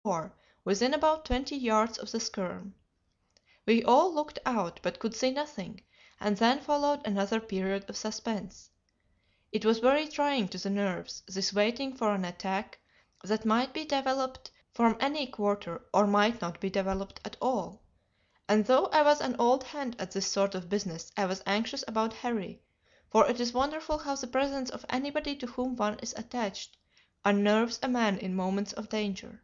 roar within about 20 yards of the skerm. We all looked out, but could see nothing, and then followed another period of suspense. It was very trying to the nerves, this waiting for an attack that might be developed from any quarter or might not be developed at all. And though I was an old hand at this sort of business, I was anxious about Harry, for it is wonderful how the presence of anybody to whom one is attached unnerves a man in moments of danger.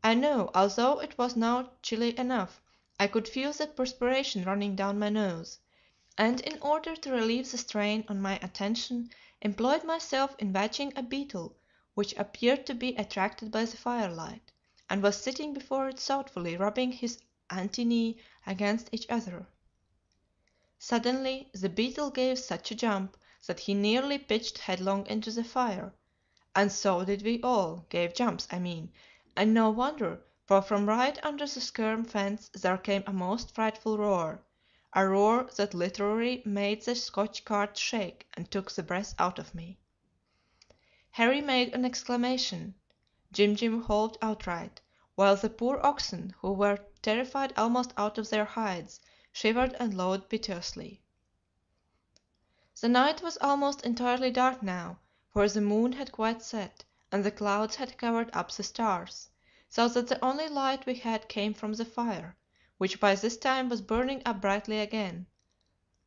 I know, although it was now chilly enough, I could feel the perspiration running down my nose, and in order to relieve the strain on my attention employed myself in watching a beetle which appeared to be attracted by the firelight, and was sitting before it thoughtfully rubbing his antennae against each other. Suddenly the beetle gave such a jump that he nearly pitched headlong into the fire, and so did we all, gave jumps I mean, and no wonder, for from right under the skerm fence there came a most frightful roar, a roar that literally made the Scotch cart shake and took the breath out of me. Harry made an exclamation, Jim Jim howled outright, while the poor oxen, who were terrified almost out of their hides, shivered and lowed piteously. The night was almost entirely dark now, for the moon had quite set, and the clouds had covered up the stars, so that the only light we had came from the fire, which by this time was burning up brightly again.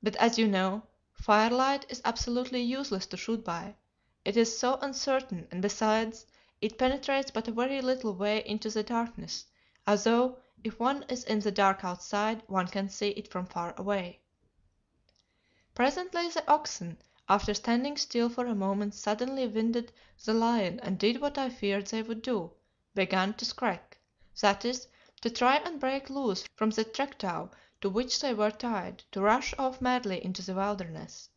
But as you know, firelight is absolutely useless to shoot by, it is so uncertain, and besides, it penetrates but a very little way into the darkness, although if one is in the dark outside one can see it from far away. Presently the oxen, after standing still for a moment, suddenly winded the lion and did what I feared they would do, began to "skrek," that is, to try and break loose from the trektow to which they were tied, to rush off madly into the wilderness.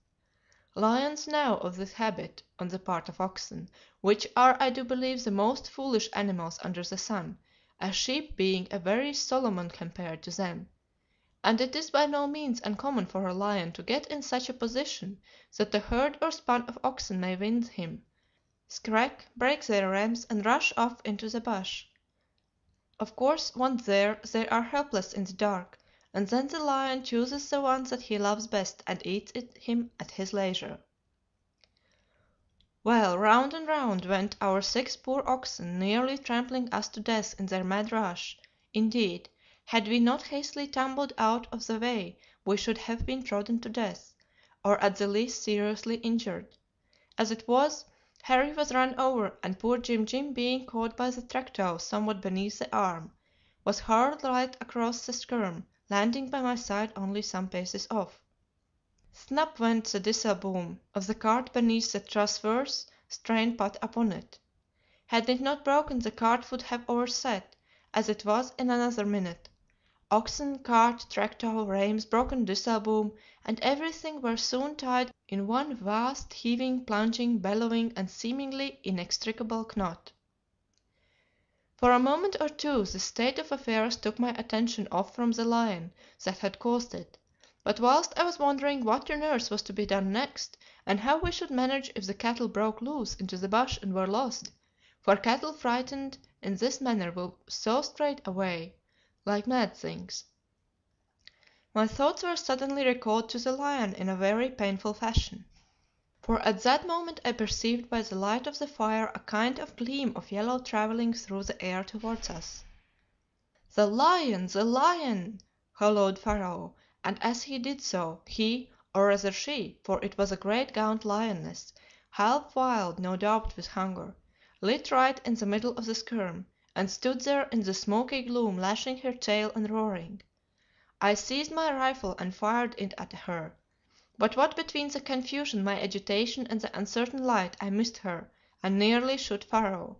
Lions know of this habit on the part of oxen, which are I do believe the most foolish animals under the sun, a sheep being a very Solomon compared to them, and it is by no means uncommon for a lion to get in such a position that a herd or span of oxen may wind him, "skrek," break their rams, and rush off into the bush. Of course, once there, they are helpless in the dark, and then the lion chooses the one that he loves best and eats him at his leisure. Well, round and round went our 6 poor oxen, nearly trampling us to death in their mad rush; indeed, had we not hastily tumbled out of the way we should have been trodden to death, or at the least seriously injured. As it was, Harry was run over, and poor Jim Jim, being caught by the trektow somewhat beneath the arm, was hurled right across the skerm, landing by my side only some paces off. Snap went the disselboom of the cart beneath the transverse strain put upon it. Had it not broken the cart would have overset, as it was, in another minute. Oxen, cart, trektow, reins, broken disselboom, and everything were soon tied in one vast, heaving, plunging, bellowing, and seemingly inextricable knot. For a moment or two this state of affairs took my attention off from the lion that had caused it, but whilst I was wondering what on earth was to be done next, and how we should manage if the cattle broke loose into the bush and were lost, for cattle frightened in this manner will so straight away, like mad things, my thoughts were suddenly recalled to the lion in a very painful fashion. For at that moment I perceived by the light of the fire a kind of gleam of yellow travelling through the air towards us. "The lion! The lion!" hallooed Pharaoh, and as he did so, he, or rather she, for it was a great gaunt lioness, half wild no doubt with hunger, lit right in the middle of the skerm, and stood there in the smoky gloom lashing her tail and roaring. I seized my rifle and fired it at her, but what between the confusion, my agitation, and the uncertain light, I missed her, and nearly shot Pharaoh.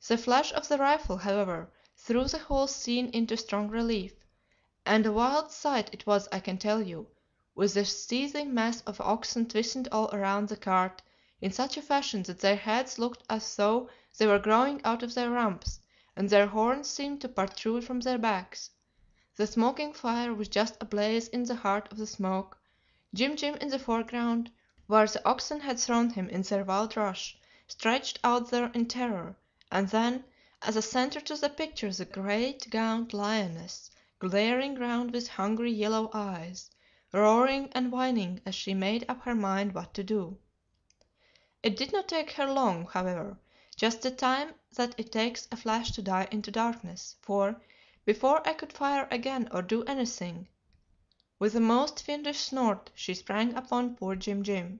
The flash of the rifle, however, threw the whole scene into strong relief, and a wild sight it was I can tell you, with the seething mass of oxen twisted all around the cart in such a fashion that their heads looked as though they were growing out of their rumps, and their horns seemed to protrude from their backs. The smoking fire was just ablaze in the heart of the smoke, Jim Jim in the foreground, where the oxen had thrown him in their wild rush, stretched out there in terror, and then, As a centre to the picture the great gaunt lioness, glaring round with hungry yellow eyes, roaring and whining as she made up her mind what to do. It did not take her long, however, just the time that it takes a flash to die into darkness, for, before I could fire again or do anything, with a most fiendish snort she sprang upon poor Jim Jim.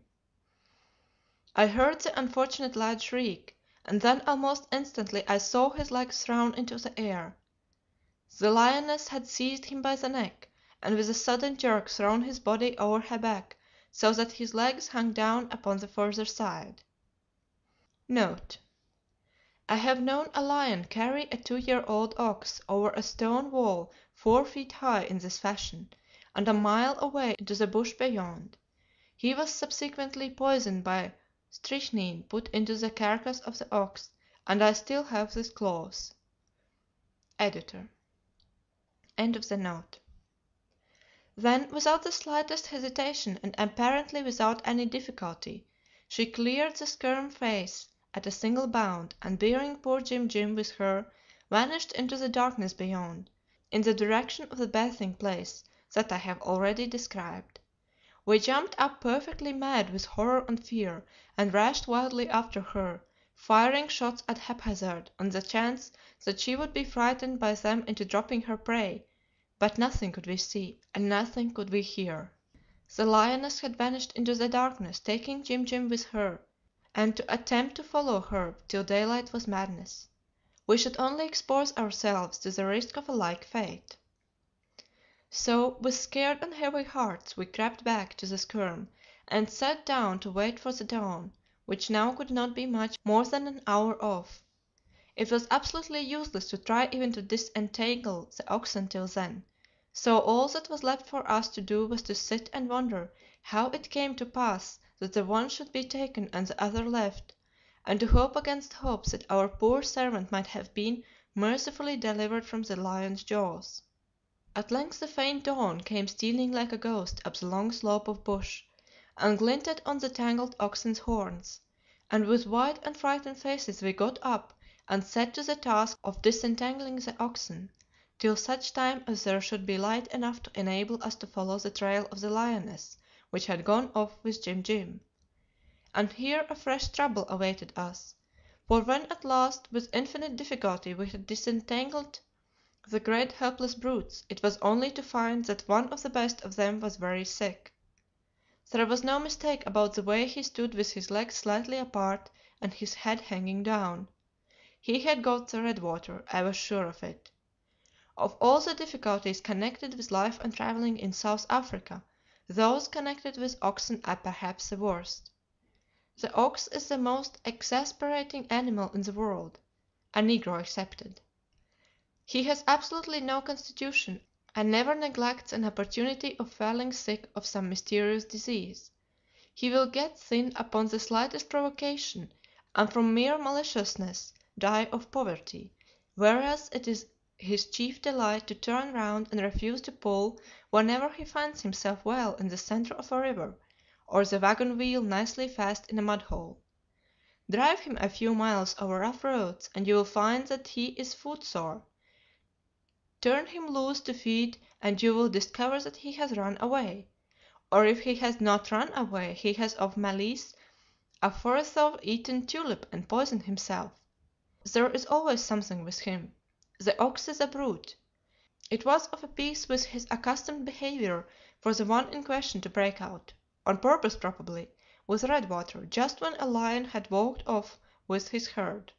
I heard the unfortunate lad shriek, and then almost instantly I saw his legs thrown into the air. The lioness had seized him by the neck, and with a sudden jerk thrown his body over her back, so that his legs hung down upon the further side. Note. I have known a lion carry a 2-year-old ox over a stone wall 4 feet high in this fashion, and a mile away into the bush beyond. He was subsequently poisoned by strychnine put into the carcass of the ox, and I still have this clause. Editor. End of the note. Then, without the slightest hesitation and apparently without any difficulty, she cleared the skerm face at a single bound, and bearing poor Jim Jim with her, vanished into the darkness beyond, in the direction of the bathing place that I have already described. We jumped up perfectly mad with horror and fear, and rushed wildly after her, firing shots at haphazard on the chance that she would be frightened by them into dropping her prey, but nothing could we see, and nothing could we hear. The lioness had vanished into the darkness, taking Jim Jim with her, and to attempt to follow her till daylight was madness. We should only expose ourselves to the risk of a like fate. So, with scared and heavy hearts, we crept back to the skerm, and sat down to wait for the dawn, which now could not be much more than an hour off. It was absolutely useless to try even to disentangle the oxen till then, so all that was left for us to do was to sit and wonder how it came to pass that the one should be taken and the other left, and to hope against hope that our poor servant might have been mercifully delivered from the lion's jaws. At length the faint dawn came stealing like a ghost up the long slope of bush, and glinted on the tangled oxen's horns, and with white and frightened faces we got up and set to the task of disentangling the oxen, till such time as there should be light enough to enable us to follow the trail of the lioness, which had gone off with Jim Jim. And here a fresh trouble awaited us, for when at last with infinite difficulty we had disentangled the great helpless brutes, it was only to find that one of the best of them was very sick. There was no mistake about the way he stood with his legs slightly apart and his head hanging down. He had got the redwater, I was sure of it. Of all the difficulties connected with life and travelling in South Africa, those connected with oxen are perhaps the worst. The ox is the most exasperating animal in the world, a negro excepted. He has absolutely no constitution, and never neglects an opportunity of falling sick of some mysterious disease. He will get thin upon the slightest provocation, and from mere maliciousness die of poverty, whereas it is his chief delight to turn round and refuse to pull whenever he finds himself well in the centre of a river, or the wagon wheel nicely fast in a mud-hole. Drive him a few miles over rough roads, and you will find that he is footsore. Turn him loose to feed, and you will discover that he has run away, or if he has not run away, he has of malice aforethought eaten tulip and poisoned himself. There is always something with him. The ox is a brute. It was of a piece with his accustomed behaviour for the one in question to break out, on purpose probably, with Redwater, just when a lion had walked off with his herd.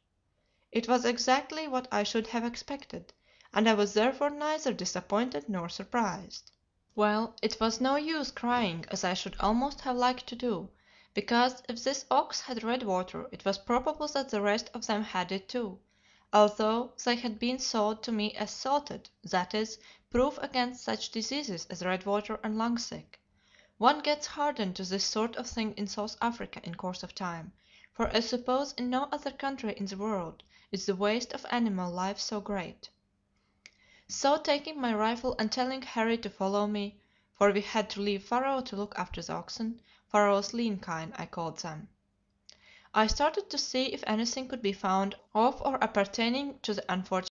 It was exactly what I should have expected, and I was therefore neither disappointed nor surprised. Well, it was no use crying as I should almost have liked to do, because if this ox had Redwater it was probable that the rest of them had it too, although they had been sold to me as salted, that is, proof against such diseases as Redwater and lungsick. One gets hardened to this sort of thing in South Africa in course of time, for I suppose in no other country in the world is the waste of animal life so great. So taking my rifle and telling Harry to follow me, for we had to leave Pharaoh to look after the oxen, Pharaoh's lean kine I called them, I started to see if anything could be found of or appertaining to the unfortunate man.